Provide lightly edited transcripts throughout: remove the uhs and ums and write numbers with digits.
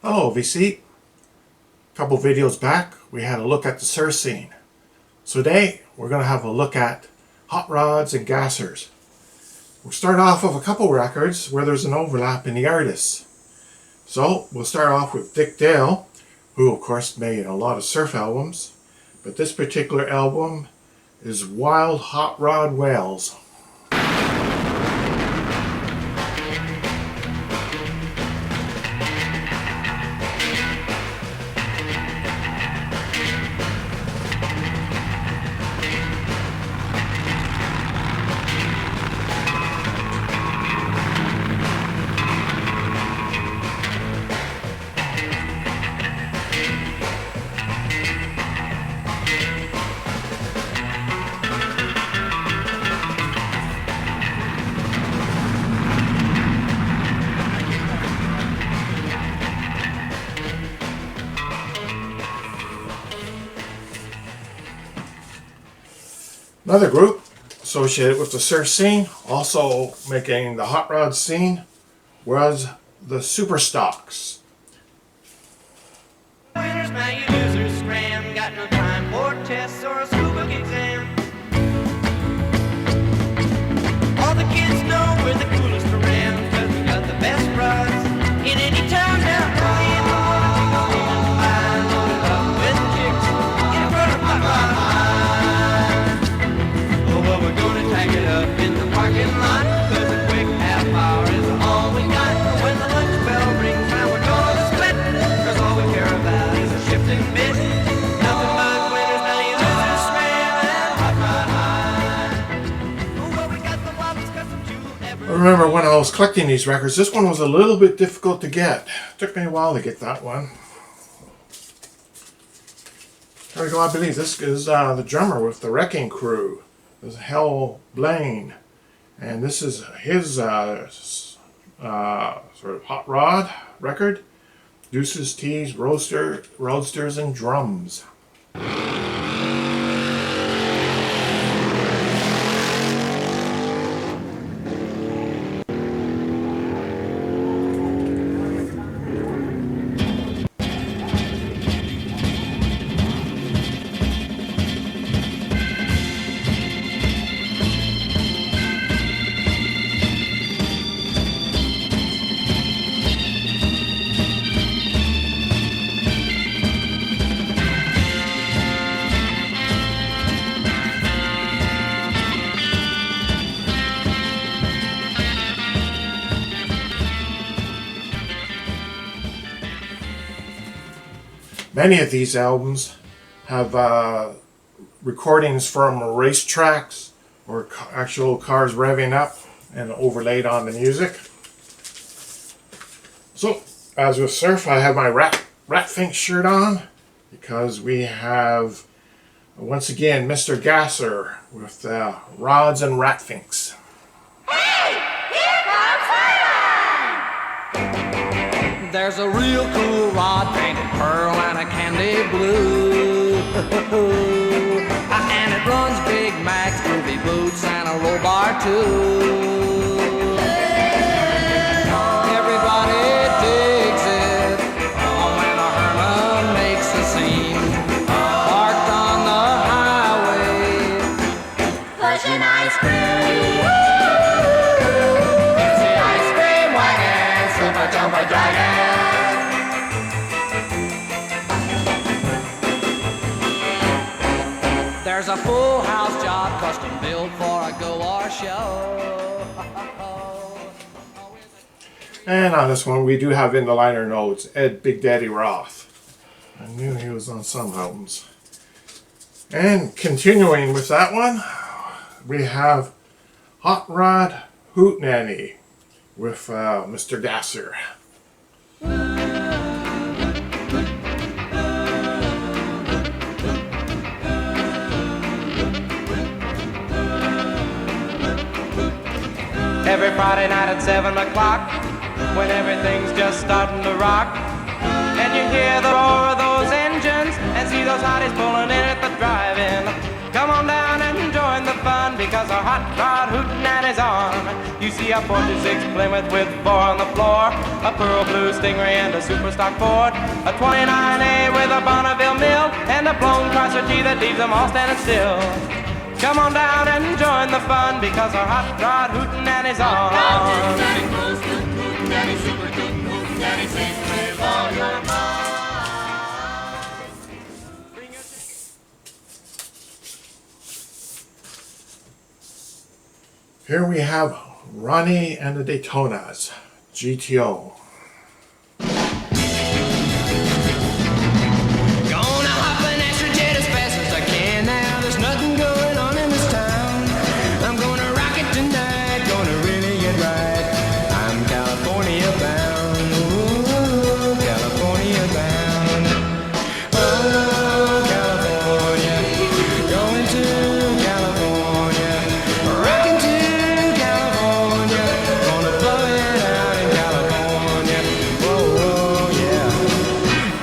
Hello, VC. A couple videos back, we had a look at the surf scene. So today, we're going to have a look at hot rods and gassers. We'll start off with a couple records where there's an overlap in the artists. So, we'll start off with Dick Dale, who of course made a lot of surf albums. But this particular album is Wild Hot Rod Whales. Another group associated with the surf scene, also making the hot rod scene, was the Superstocks. Winners, now you losers scram. Got no time for tests or a school book exam. All the kids know we're the coolest around, 'cause we got the best rods in any town down. In the morning you go in to buy, loaded up with chicks in front of hot rod line. Oh, well, we're gonna tack it up in the parking lot, 'cause a quick half hour is all we got. When the lunch bell rings, now we're gonna split, 'cause all we care about is a shifting bit. Nothing but winners, now you losers scram and hot rod high. Oh, well, we got the wobbles, 'cause I'm too ever. I remember when I was collecting these records, this one was a little bit difficult to get. Took me a while to get that one. Here we go, I believe this is the drummer with the Wrecking Crew. This is Blaine. And this is his sort of hot rod record. Deuces, Tees, Roadsters, and Drums. Many of these albums have recordings from racetracks or actual cars revving up and overlaid on the music. So, as with surf, I have my Ratfink shirt on because we have, once again, Mr. Gasser with rods and Ratfinks. There's a real cool rod painted pearl and a candy blue. And it runs Big Mac's groovy boots and a roll bar too. Everybody digs it when a Herman makes a scene. Parked on the highway, pushing ice cream. It's the ice cream wagon, super jumper dragon. There's a full house job custom built for a go-or show. And on this one, we do have in the liner notes Ed Big Daddy Roth. I knew he was on some albums. And continuing with that one, we have Hot Rod Hootenanny with Mr. Gasser. Every Friday night at 7 o'clock, when everything's just starting to rock, and you hear the roar of those engines and see those hotties pulling in at the drive-in. Come on down and join the fun, because our hot rod hootenanny's on. You You see a 46 Plymouth with 4 on the floor, a pearl blue Stingray and a super stock Ford, a 29A with a Bonneville mill, and a blown Chrysler G that leaves them all standing still. Come on down and join the fun, because our hot rod hootin' daddy's on. Hootin' daddy close, hootin' daddy super, hootin' daddy sing with all your might. Here we have Ronnie and the Daytonas, GTO. Gonna hop an extra jet as fast as I can now. There's nothing going on in this town. I'm gonna rock it tonight, gonna really get right. I'm California bound, ooh, California bound. Oh, California, going to California, rocking to California, gonna blow it out in California. Whoa, whoa, yeah,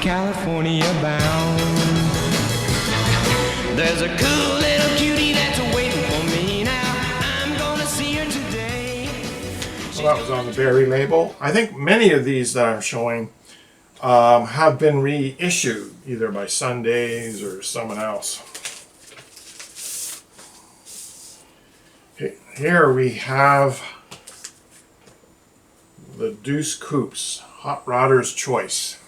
California bound. There's a cool little cutie that's waiting for me now. I'm gonna see her today. So that was on the Berry label. I think many of these that I'm showing have been reissued, either by Sundays or someone else. Okay, here we have the Deuce Coupes, Hot Rodder's Choice.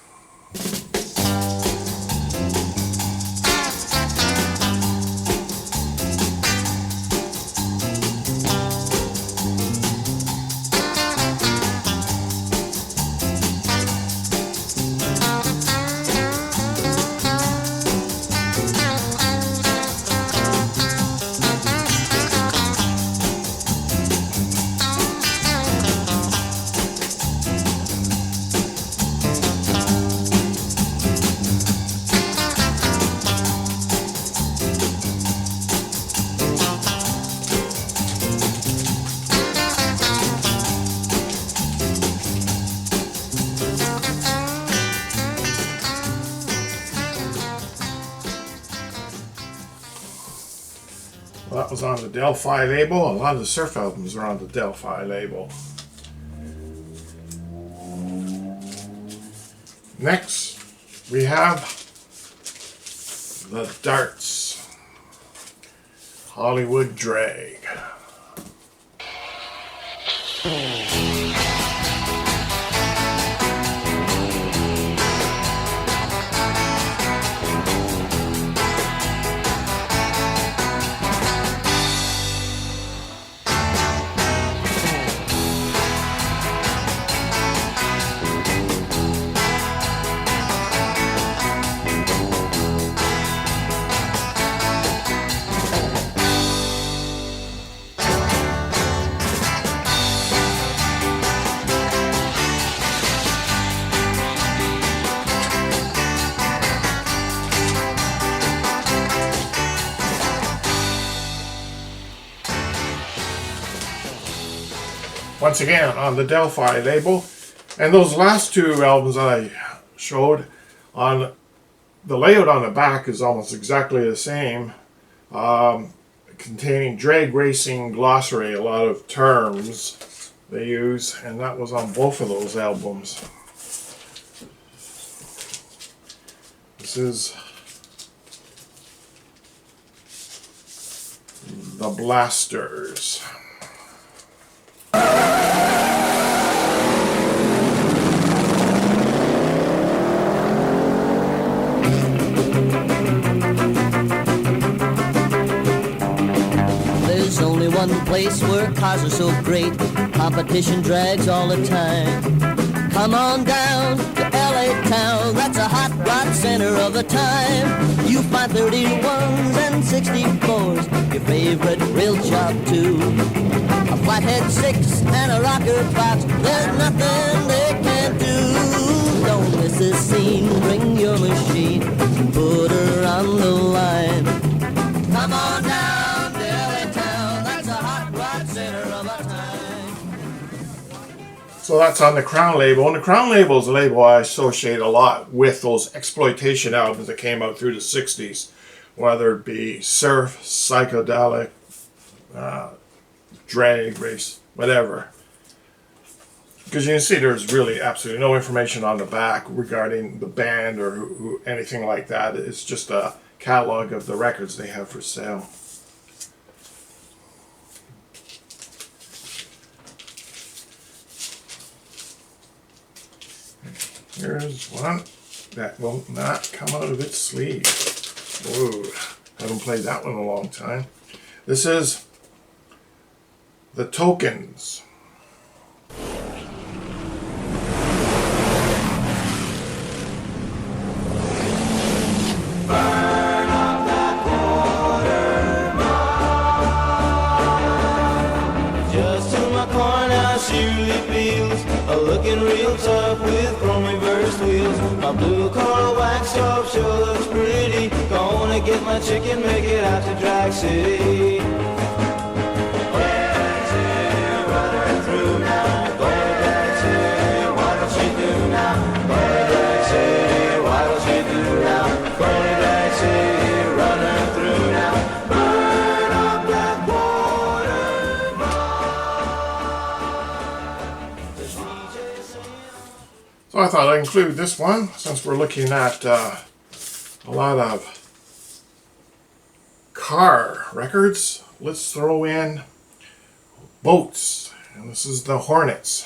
Well, that was on the Delphi label. A lot of the surf albums are on the Delphi label. Next, we have the Darts Hollywood Drag. Once again on the Delphi label, and those last two albums that I showed, on the layout on the back is almost exactly the same, containing drag racing glossary, a lot of terms they use, and that was on both of those albums. This is the Blasters. There's only one place where cars are so great, competition drags all the time. Come on down to LA town, that's a hot rod center of the time. You find 31s and 64s, your favorite real job too. A flathead 6 and a rocker box, there's nothing they can't do. Don't miss this scene, bring your machine, put her on the line. Come on down to LA town, that's a hot rod center of the time. So that's on the Crown label, and the Crown label is a label I associate a lot with those exploitation albums that came out through the 60s, whether it be surf, psychedelic, drag race, whatever. Because you can see there's really absolutely no information on the back regarding the band or anything like that. It's just a catalog of the records they have for sale. Here's one that will not come out of its sleeve. Whoa, haven't played that one in a long time. This is The Tokens. Just to my car now surely feels looking real tough with chrome reversed wheels. My blue car waxed off sure looks pretty. Gonna get my chicken, make it out to Drag City. Drag City, running through now. Go to Drag City, why don't you do now? Go to Drag City, why don't you do now? Go to Drag City, running through now. Burn up that So I thought I'd include this one since we're looking at a lot of car records. Let's throw in boats, and this is the Hornets.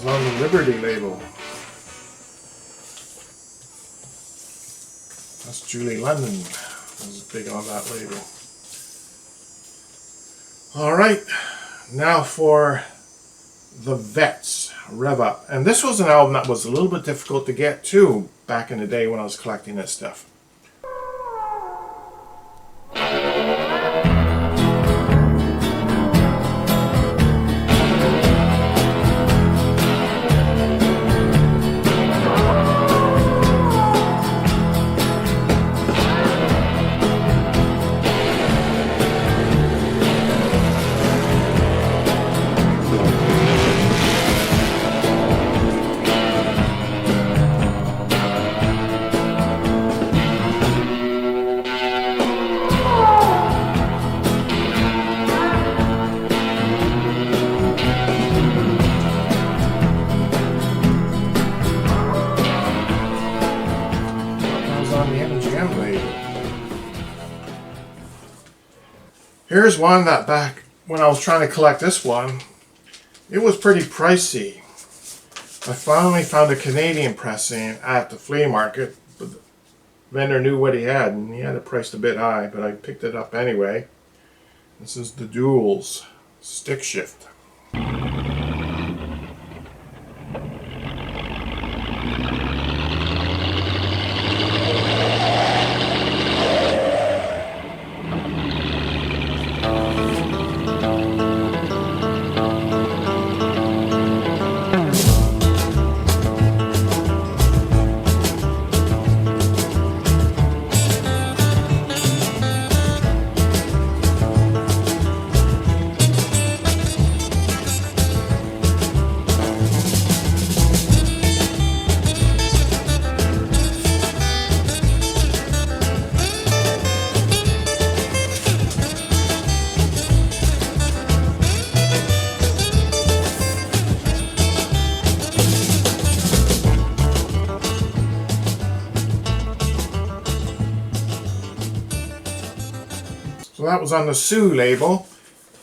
On the Liberty label. That's Julie London. Was big on that label. Alright, now for the Vets Rev Up. And this was an album that was a little bit difficult to get too back in the day when I was collecting this stuff. Here's one that back when I was trying to collect this one, it was pretty pricey. I finally found a Canadian pressing at the flea market, but the vendor knew what he had and he had it priced a bit high, but I picked it up anyway. This is the Duels Stick Shift. So that was on the Sioux label.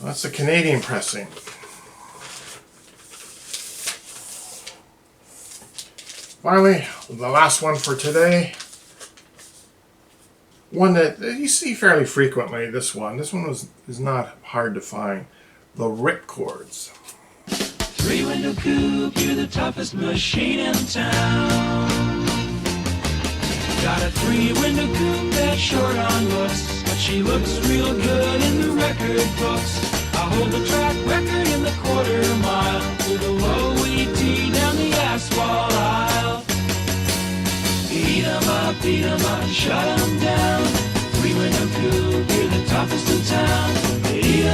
That's the Canadian pressing. Finally, the last one for today. one that you see fairly frequently. This one is not hard to find. The ripcords. Three-window coupe, you're the toughest machine in town. Got a three-window coupe that's short on looks, but she looks real good in the record books. I hold the track record in the quarter mile with a low ET down the asphalt aisle. Beat 'em up, shut 'em down. Three-window coupe, you're the toughest in town. Beat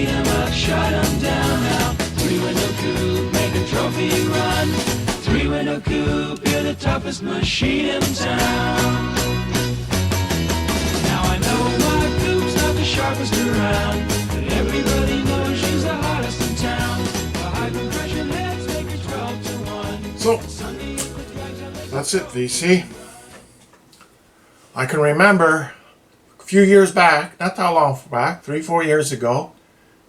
'em up, shut 'em down now. Three-window coupe, make a trophy run. Three-window coupe, you're the toughest machine in town. Now I know my coupe's not the sharpest around, but everybody knows she's the hottest in town. The high compression heads make her 12 to 1. So that's it, VC. I can remember a few years back, not that long back, 3-4 years ago,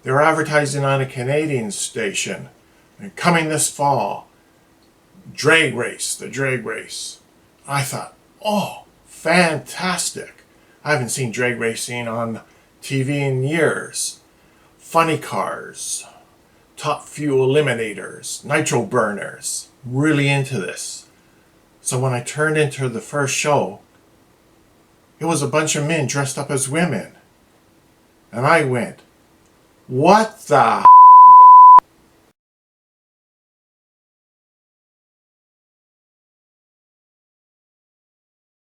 they were advertising on a Canadian station, and coming this fall, drag race, the drag race. I thought, oh, fantastic. I haven't seen drag racing on TV in years. Funny cars, top fuel eliminators, nitro burners, really into this. So when I turned into the first show, it was a bunch of men dressed up as women. And I went, what the